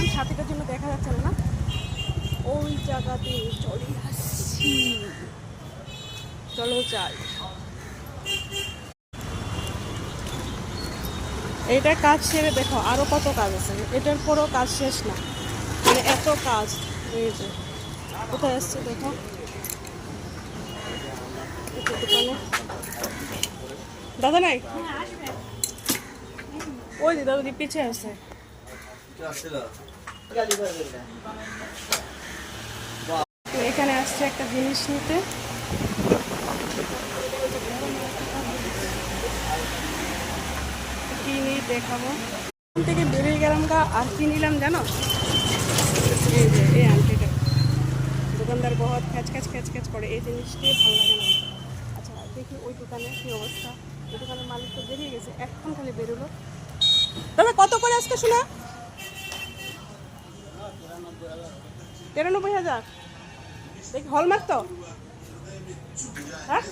আসছিলাম, ছাতিটার জন্য দেখা যাচ্ছে না, ওই জায়গাতে চলে আসছি। চলো যাই। এইটার কাজ সেরে দেখো আরো কত কাজ আছে, এটার পরও কাজ শেষ না, মানে এত কাজ। এই যে কোথায় আসছে দেখো, দোকানে দাদা নাই, ওই দিদা ওই পিছিয়ে আছে। এখানে আসছে একটা জিনিস নিতে, কি নিয়ে দেখাবো। এখান থেকে বেরিয়ে গেলাম গা, আর কি নিলাম জানো, এই যে এই আংটিটা। দোকানদার বহুত খ্যাচ খ্যাচ খ্যাচ খ্যাচ করে, এই জিনিসটি ভালো লাগে না। আচ্ছা দেখি ওই দোকানে কি অবস্থা। ওই দোকানের মালিক তো বেরিয়ে গেছে, এখন খালি বেরোলো। দাদা কত করে আজকে শোনা? 93,000। দেখি হলমার্ক তো, হ্যাঁ।